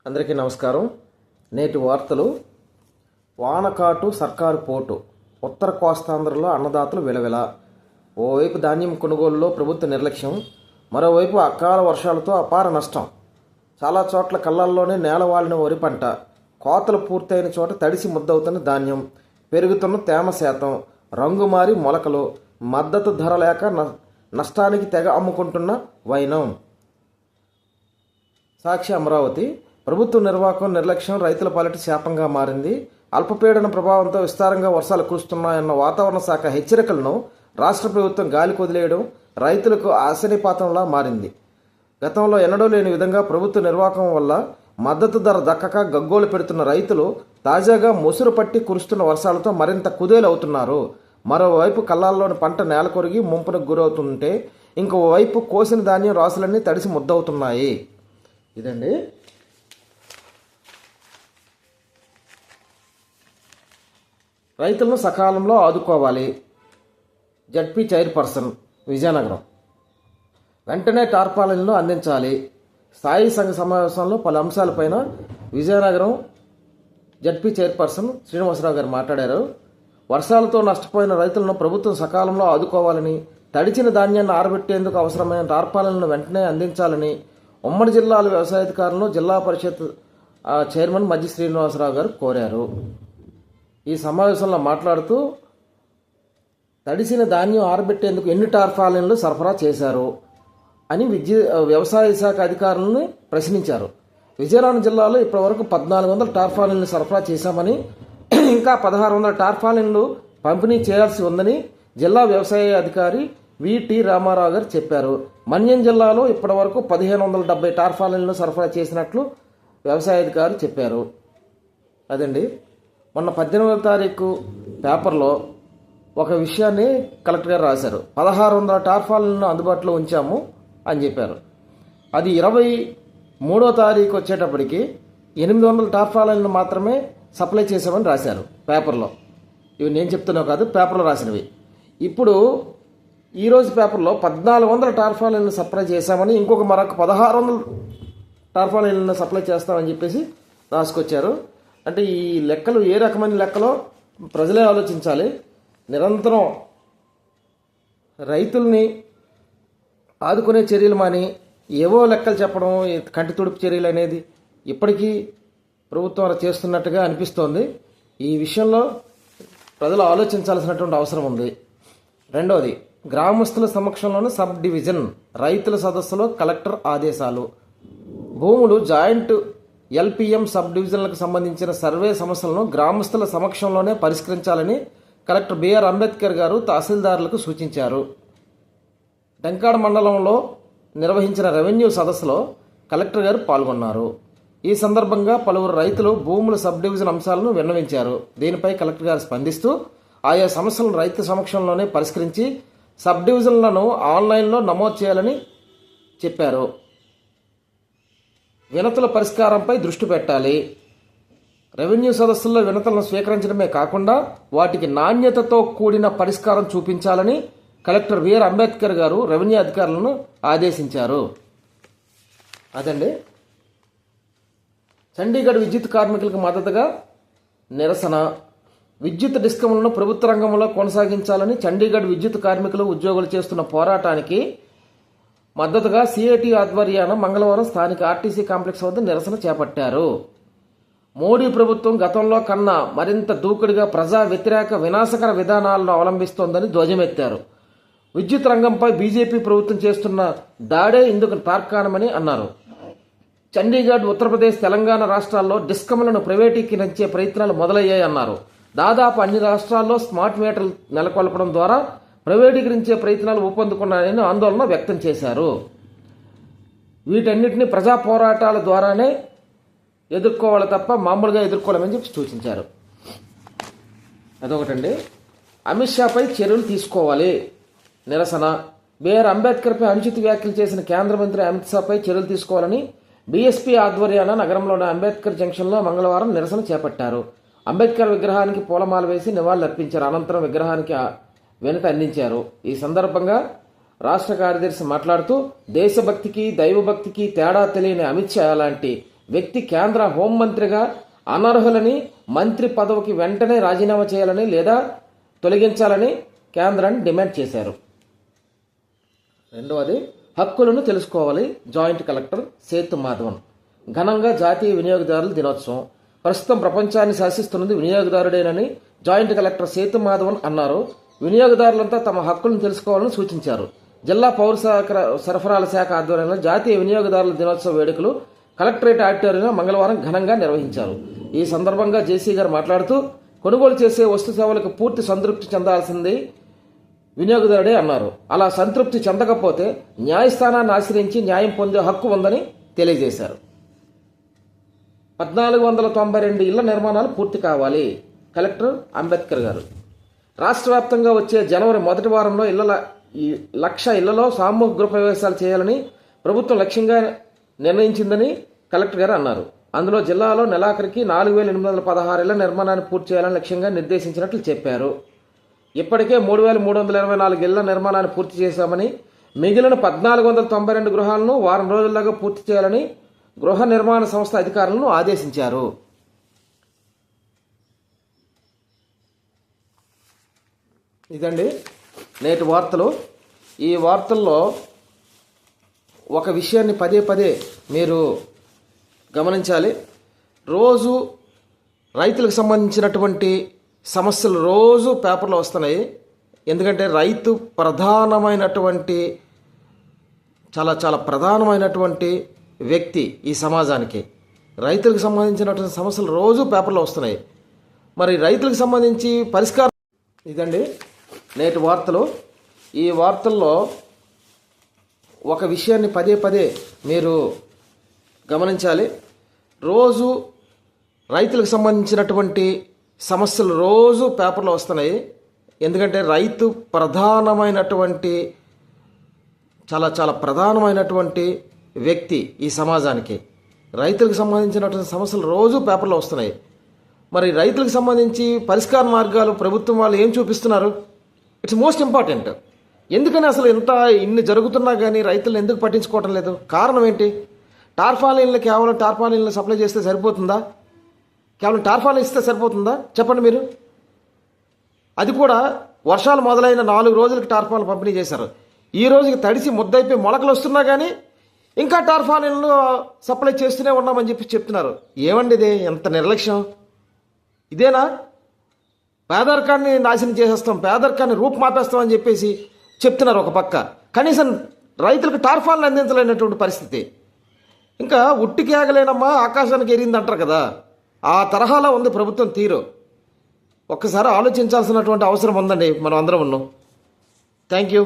అందరికీ నమస్కారం. నేటి వార్తలు. వానకాటు సర్కారు పోటు, ఉత్తర కోస్తాంధ్రలో అన్నదాతలు విలవిల. ఓవైపు ధాన్యం కొనుగోలులో ప్రభుత్వ నిర్లక్ష్యం, మరోవైపు అకాల వర్షాలతో అపార నష్టం. చాలా చోట్ల కళ్ళల్లోనే నేలవాలిన వరి పంట, కోతలు పూర్తయిన చోట తడిసి ముద్దవుతున్న ధాన్యం, పెరుగుతున్న తేమ శాతం, రంగు మారి మొలకలు, మద్దతు ధర లేక నష్టానికి తెగ అమ్ముకుంటున్న వైనం. సాక్షి అమరావతి. ప్రభుత్వ నిర్వాహకం నిర్లక్ష్యం రైతుల పాలిట శాపంగా మారింది. అల్పపీడన ప్రభావంతో విస్తారంగా వర్షాలు కురుస్తున్నాయన్న వాతావరణ శాఖ హెచ్చరికలను రాష్ట్ర ప్రభుత్వం గాలికి వదిలేయడం రైతులకు ఆశనిపాతంలా మారింది. గతంలో ఎన్నడూ లేని విధంగా ప్రభుత్వ నిర్వాహకం వల్ల మద్దతు ధర దక్కక గగ్గోలు పెడుతున్న రైతులు తాజాగా ముసురు పట్టి కురుస్తున్న వర్షాలతో మరింత కుదేలవుతున్నారు. మరోవైపు కళ్ళాల్లోని పంట నేల కొరిగి ముంపునకు గురవుతుంటే, ఇంకోవైపు కోసిన ధాన్యం రాసులన్నీ తడిసి ముద్దవుతున్నాయి. ఇదండి. రైతులను సకాలంలో ఆదుకోవాలి. ZP chairperson Vizianagaram. వెంటనే టార్పాలిన్లు అందించాలి. స్థాయి సంఘ సమావేశంలో పలు అంశాలపైన విజయనగరం జడ్పీ చైర్పర్సన్ శ్రీనివాసరావు గారు మాట్లాడారు. వర్షాలతో నష్టపోయిన రైతులను ప్రభుత్వం సకాలంలో ఆదుకోవాలని, తడిచిన ధాన్యాన్ని ఆరబెట్టేందుకు అవసరమైన టార్పాలిన్లను వెంటనే అందించాలని ఉమ్మడి జిల్లాల వ్యవసాయాధికారులను జిల్లా పరిషత్ చైర్మన్ మజ్జి శ్రీనివాసరావు గారు కోరారు. ఈ సమావేశంలో మాట్లాడుతూ తడిసిన ధాన్యం ఆరబెట్టేందుకు ఎన్ని టార్పాలిన్లు సరఫరా చేశారు అని వ్యవసాయ శాఖ అధికారులను ప్రశ్నించారు. విజయనగరం జిల్లాలో ఇప్పటివరకు 1400 టార్పాలిన్లు సరఫరా చేశామని, ఇంకా 1600 టార్పాలిన్లు పంపిణీ చేయాల్సి ఉందని జిల్లా వ్యవసాయ అధికారి విటి రామారావు గారు చెప్పారు. మన్యం జిల్లాలో ఇప్పటివరకు 1570 టార్పాలిన్లు సరఫరా చేసినట్లు వ్యవసాయ అధికారి చెప్పారు. అదండి. మొన్న 18వ తారీఖు పేపర్లో ఒక విషయాన్ని కలెక్టర్ గారు రాశారు. 1600 టార్పాలిన్లను అందుబాటులో ఉంచాము అని చెప్పారు. అది 23వ తారీఖు వచ్చేటప్పటికి 800 టార్పాలిన్లు మాత్రమే సప్లై చేసామని రాశారు పేపర్లో. ఇవి నేను చెప్తున్నావు కాదు, పేపర్లో రాసినవి. ఇప్పుడు ఈరోజు పేపర్లో 1400 టార్పాలిన్లు సప్లై చేశామని, ఇంకొక మరొక 1600 టార్పాలిన్లను సప్లై చేస్తామని చెప్పేసి రాసుకొచ్చారు. అంటే ఈ లెక్కలు ఏ రకమైన లెక్కలో ప్రజలే ఆలోచించాలి. నిరంతరం రైతుల్ని ఆదుకునే చర్యలు మాని ఏవో లెక్కలు చెప్పడం, కంటి తుడుపు చర్యలు అనేది ఇప్పటికీ ప్రభుత్వం చేస్తున్నట్టుగా అనిపిస్తోంది. ఈ విషయంలో ప్రజలు ఆలోచించాల్సినటువంటి అవసరం ఉంది. రెండవది, గ్రామస్తుల సమక్షంలోనే సబ్ డివిజన్ రైతుల సదస్సులో కలెక్టర్ ఆదేశాలు. భూములు జాయింట్ ఎల్పిఎం సబ్ డివిజన్లకు సంబంధించిన సర్వే సమస్యలను గ్రామస్తుల సమక్షంలోనే పరిష్కరించాలని కలెక్టర్ బిఆర్ అంబేద్కర్ గారు తహసీల్దారులకు సూచించారు. డెంకాడ మండలంలో నిర్వహించిన రెవెన్యూ సదస్సులో కలెక్టర్ గారు పాల్గొన్నారు. ఈ సందర్భంగా పలువురు రైతులు భూముల సబ్ డివిజన్ అంశాలను విన్నవించారు. దీనిపై కలెక్టర్ గారు స్పందిస్తూ ఆయా సమస్యలను రైతు సమక్షంలోనే పరిష్కరించి సబ్ డివిజన్లను ఆన్లైన్లో నమోదు చేయాలని చెప్పారు. వినతుల పరిష్కారంపై దృష్టి పెట్టాలి. రెవెన్యూ సదస్సుల్లో వినతులను స్వీకరించడమే కాకుండా వాటికి నాణ్యతతో కూడిన పరిష్కారం చూపించాలని కలెక్టర్ బిఆర్ అంబేద్కర్ గారు రెవెన్యూ అధికారులను ఆదేశించారు. అదండి. చండీగఢ్ విద్యుత్ కార్మికులకు మద్దతుగా నిరసన. విద్యుత్ డిస్కంలను ప్రభుత్వ రంగంలో కొనసాగించాలని చండీగఢ్ విద్యుత్ కార్మికులు ఉద్యోగులు చేస్తున్న పోరాటానికి మద్దతుగా సిఐటి ఆధ్వర్యాన మంగళవారం స్థానిక ఆర్టీసీ కాంప్లెక్స్ వద్ద నిరసన చేపట్టారు. మోడీ ప్రభుత్వం గతంలో కన్నా మరింత దూకుడుగా ప్రజా వ్యతిరేక వినాశకర విధానాలను అవలంబిస్తోందని ధ్వజమెత్తారు. విద్యుత్ రంగంపై బీజేపీ ప్రభుత్వం చేస్తున్న దాడే ఇందుకు తార్కాణమని అన్నారు. చండీగఢ్, ఉత్తరప్రదేశ్, తెలంగాణ రాష్ట్రాల్లో డిస్కంలను ప్రైవేటీకరించే ప్రయత్నాలు మొదలయ్యాయన్నారు. దాదాపు అన్ని రాష్ట్రాల్లో స్మార్ట్ మీటర్లు నెలకొల్పడం ద్వారా ప్రైవేటీకరించే ప్రయత్నాలు ఊపందుకున్నాయని ఆందోళన వ్యక్తం చేశారు. వీటన్నిటిని ప్రజా పోరాటాల ద్వారానే ఎదుర్కోవాలి తప్ప మామూలుగా ఎదుర్కోవాలని చెప్పి సూచించారు. అదొకటండి. అమిత్ షాపై చర్యలు తీసుకోవాలి. నిరసన. బిఆర్ అంబేద్కర్పై అనుచిత వ్యాఖ్యలు చేసిన కేంద్ర మంత్రి అమిత్ షాపై చర్యలు తీసుకోవాలని బీఎస్పీ ఆధ్వర్యాన నగరంలోని అంబేద్కర్ జంక్షన్లో మంగళవారం నిరసన చేపట్టారు. అంబేద్కర్ విగ్రహానికి పూలమాల వేసి నివాళులర్పించారు. అనంతరం విగ్రహానికి వెనుక అందించారు. ఈ సందర్భంగా రాష్ట్ర కార్యదర్శి మాట్లాడుతూ దేశభక్తికి దైవభక్తికి తేడా తెలియని అమిత్ షా లాంటి వ్యక్తి కేంద్ర హోంమంత్రిగా అనర్హులని మంత్రి పదవికి వెంటనే రాజీనామా చేయాలని లేదా తొలగించాలని కేంద్రాన్ని డిమాండ్ చేశారు. రెండవది, హక్కులను తెలుసుకోవాలి. Joint collector Sethu Madhavan. ఘనంగా జాతీయ వినియోగదారుల దినోత్సవం. ప్రస్తుతం ప్రపంచాన్ని శాసిస్తున్నది వినియోగదారుడేనని జాయింట్ కలెక్టర్ సేతు మాధవన్ అన్నారు. వినియోగదారులంతా తమ హక్కులను తెలుసుకోవాలని సూచించారు. జిల్లా పౌర సరఫరాల శాఖ ఆధ్వర్యంలో జాతీయ వినియోగదారుల దినోత్సవ వేడుకలు కలెక్టరేట్ ఆడిటోరియంలో మంగళవారం ఘనంగా నిర్వహించారు. ఈ సందర్భంగా జేసీ గారు మాట్లాడుతూ, కొనుగోలు చేసే వస్తు సేవలకు పూర్తి సంతృప్తి చెందాల్సింది వినియోగదారుడే అన్నారు. అలా సంతృప్తి చెందకపోతే న్యాయస్థానాన్ని ఆశ్రయించి న్యాయం పొందే హక్కు ఉందని తెలియజేశారు. 1492 ఇళ్ల నిర్మాణాలు పూర్తి కావాలి. కలెక్టర్ అంబేద్కర్ గారు. రాష్ట్ర వ్యాప్తంగా వచ్చే జనవరి మొదటి వారంలో 1,00,000 ఇళ్లలో సామూహిక గృహ ప్రవేశాలు చేయాలని ప్రభుత్వం లక్ష్యంగా నిర్ణయించిందని కలెక్టర్ గారు అన్నారు. అందులో జిల్లాలో నెలాఖరికి 4,816 ఇళ్ల నిర్మాణాన్ని పూర్తి చేయాలని లక్ష్యంగా నిర్దేశించినట్లు చెప్పారు. ఇప్పటికే 3,324 ఇళ్ల నిర్మాణాన్ని పూర్తి చేశామని, మిగిలిన 1492 గృహాలను వారం రోజుల్లోగా పూర్తి చేయాలని గృహ నిర్మాణ సంస్థ అధికారులను ఆదేశించారు. ఇదండి నేటి వార్తలు. ఈ వార్తల్లో ఒక విషయాన్ని పదే పదే మీరు గమనించాలి. రోజు రైతులకు సంబంధించినటువంటి సమస్యలు రోజు పేపర్లో వస్తున్నాయి. ఎందుకంటే రైతు ప్రధానమైనటువంటి చాలా ప్రధానమైనటువంటి వ్యక్తి ఈ సమాజానికి. రైతులకు సంబంధించినటువంటి సమస్యలు రోజు పేపర్లో వస్తున్నాయి. మరి రైతులకు సంబంధించి పరిష్కారం ఇదండి నేటి వార్తలు. ఈ వార్తల్లో ఒక విషయాన్ని పదే పదే మీరు గమనించాలి. రోజు రైతులకు సంబంధించినటువంటి సమస్యలు రోజు పేపర్లో వస్తున్నాయి. ఎందుకంటే రైతు ప్రధానమైనటువంటి చాలా ప్రధానమైనటువంటి వ్యక్తి ఈ సమాజానికి. రైతులకు సంబంధించినటువంటి సమస్యలు రోజు పేపర్లో వస్తున్నాయి. మరి రైతులకు సంబంధించి పరిష్కార మార్గాలు ప్రభుత్వం వాళ్ళు ఏం చూపిస్తున్నారు? It's most important. ఎందుకని అసలు ఇన్ని జరుగుతున్నా కానీ రైతులు ఎందుకు పట్టించుకోవటం లేదు? కారణం ఏంటి? కేవలం టార్పాలిన్లు సప్లై చేస్తే సరిపోతుందా? కేవలం టార్పాలిన్ ఇస్తే సరిపోతుందా? చెప్పండి మీరు. అది కూడా వర్షాలు మొదలైన 4 రోజులకి టార్పాలిన్ పంపిణీ చేశారు. ఈ రోజుకి తడిసి ముద్దయిపోయి మొలకలు వస్తున్నా కానీ ఇంకా టార్పాలిన్లు సప్లై చేస్తూనే ఉన్నామని చెప్తున్నారు. ఏమండి ఇది? ఎంత నిర్లక్ష్యం! ఇదేనా? పేదరికాన్ని నాశనం చేసేస్తాం, పేదరికాన్ని రూపుమాపేస్తామని చెప్పేసి చెప్తున్నారు ఒక పక్క. కనీసం రైతులకు టార్పాలిన్ అందించలేనటువంటి పరిస్థితి. ఇంకా ఉట్టికి ఆగలేనమ్మా ఆకాశానికి ఎరింది అంటారు కదా, ఆ తరహాలో ఉంది ప్రభుత్వం తీరు. ఒక్కసారి ఆలోచించాల్సినటువంటి అవసరం ఉందండి మనం అందరం ఉన్నాం. Thank you.